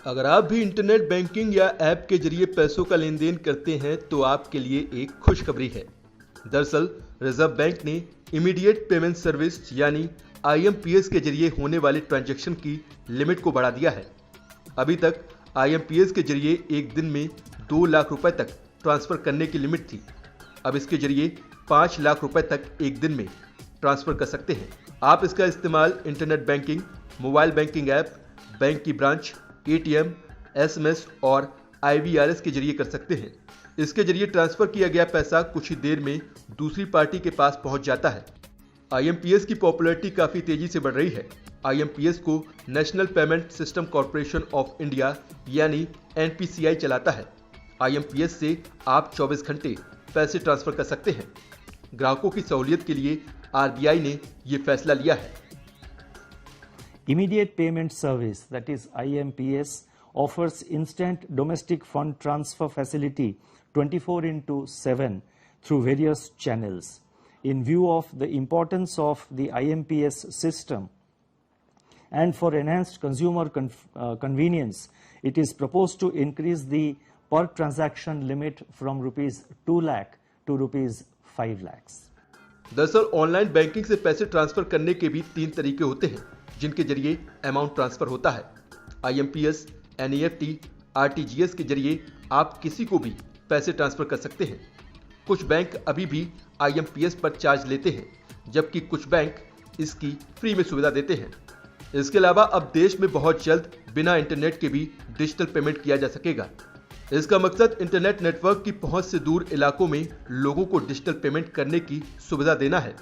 अगर आप भी इंटरनेट बैंकिंग या ऐप के जरिए पैसों का लेन देन करते हैं तो आपके लिए एक खुशखबरी है। दरअसल रिजर्व बैंक ने इमीडिएट पेमेंट सर्विस यानी IMPS के जरिए होने वाले ट्रांजैक्शन की लिमिट को बढ़ा दिया है। अभी तक IMPS के जरिए एक दिन में 2 लाख रुपए तक ट्रांसफर करने की लिमिट थी। अब इसके जरिए 5 लाख रुपए तक एक दिन में ट्रांसफर कर सकते हैं। आप इसका इस्तेमाल internet banking, mobile banking app, bank की ब्रांच, ATM, SMS और IVRS के जरिए कर सकते हैं। इसके जरिए ट्रांसफर किया गया पैसा कुछ ही देर में दूसरी पार्टी के पास पहुंच जाता है। IMPS की पॉपुलैरिटी काफी तेजी से बढ़ रही है। IMPS को national payment system corporation of India यानी NPCI चलाता है। IMPS से आप 24 घंटे पैसे ट्रांसफर कर सकते हैं। ग्राहकों की सहूलियत के लिए RBI ने ये फैसला लिया है। Immediate Payment Service, that is IMPS, offers instant domestic fund transfer facility 24/7 through various channels. In view of the importance of the IMPS system and for enhanced consumer convenience, it is proposed to increase the per transaction limit from rupees 2 lakh to rupees 5 lakhs. दरअसल online banking से पैसे transfer करने के भी 3 तरीके होते हैं जिनके जरिए अमाउंट ट्रांसफर होता है। IMPS, NEFT, RTGS के जरिए आप किसी को भी पैसे ट्रांसफर कर सकते हैं। कुछ बैंक अभी भी IMPS पर चार्ज लेते हैं, जबकि कुछ बैंक इसकी फ्री में सुविधा देते हैं। इसके अलावा अब देश में बहुत जल्द बिना इंटरनेट के भी डिजिटल पेमेंट किया जा सकेगा। इसका मकसद इंटरनेट नेटवर्क की पहुंच से दूर इलाकों में लोगों को डिजिटल पेमेंट करने की सुविधा देना है।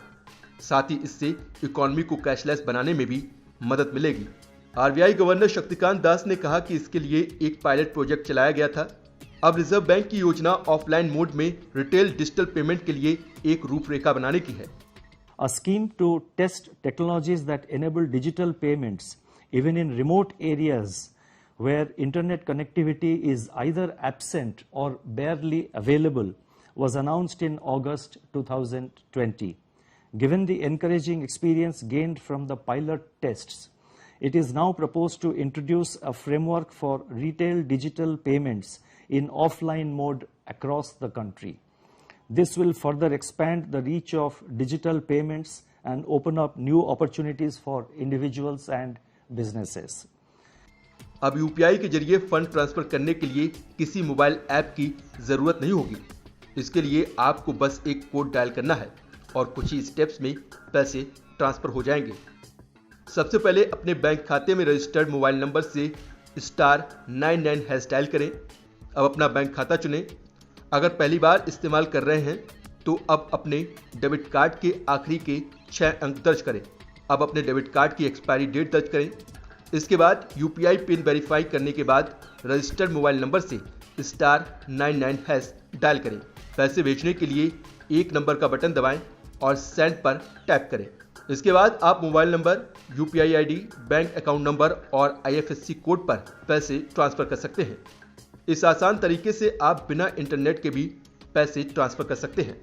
साथ ही इससे इकोनॉमी को कैशलेस बनाने में भी मदद मिलेगी। RBI गवर्नर शक्तिकांत दास ने कहा कि इसके लिए एक पायलट प्रोजेक्ट चलाया गया था। अब रिजर्व बैंक की योजना ऑफलाइन मोड में रिटेल डिजिटल पेमेंट के लिए एक रूपरेखा बनाने की है। A scheme to test technologies that enable digital payments even in remote areas where internet connectivity is either absent or barely available was announced in August 2020. Given the encouraging experience gained from the pilot tests, it is now proposed to introduce a framework for retail digital payments in offline mode across the country. This will further expand the reach of digital payments and open up new opportunities for individuals and businesses. अब UPI के जरिए fund transfer करने के लिए किसी mobile app की जरूरत नहीं होगी। इसके लिए आपको बस एक कोड डायल करना है और कुछ ही स्टेप्स में पैसे ट्रांसफर हो जाएंगे। सबसे पहले अपने बैंक खाते में रजिस्टर्ड मोबाइल नंबर से *99# डायल करें। अब अपना बैंक खाता चुनें। अगर पहली बार इस्तेमाल कर रहे हैं तो अब अपने डेबिट कार्ड के आखिरी के 6 अंक दर्ज करें। अब अपने डेबिट कार्ड की एक्सपायरी डेट दर्ज करें। इसके बाद UPI पिन वेरीफाई करने के बाद रजिस्टर्ड मोबाइल नंबर से *99# डायल करें। पैसे भेजने के लिए 1 नंबर का बटन दबाएं और सेंड पर टैप करें। इसके बाद आप mobile number, UPI ID, bank account number और IFSC कोड पर पैसे ट्रांसफर कर सकते हैं। इस आसान तरीके से आप बिना इंटरनेट के भी पैसे ट्रांसफर कर सकते हैं।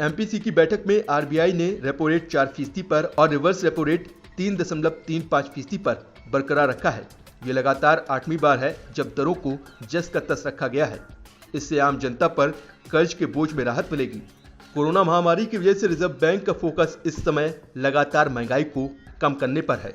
MPC की बैठक में RBI ने रेपो रेट 4% पर और रिवर्स रेपो रेट 3.35% पर बरकरार रखा है। ये लगातार 8वीं बार है जब दरों को जस का तस रखा गया है। इससे आम जनता पर कर्ज के बोझ में राहत मिलेगी। कोरोना महामारी की वजह से रिजर्व बैंक का फोकस इस समय लगातार महंगाई को कम करने पर है।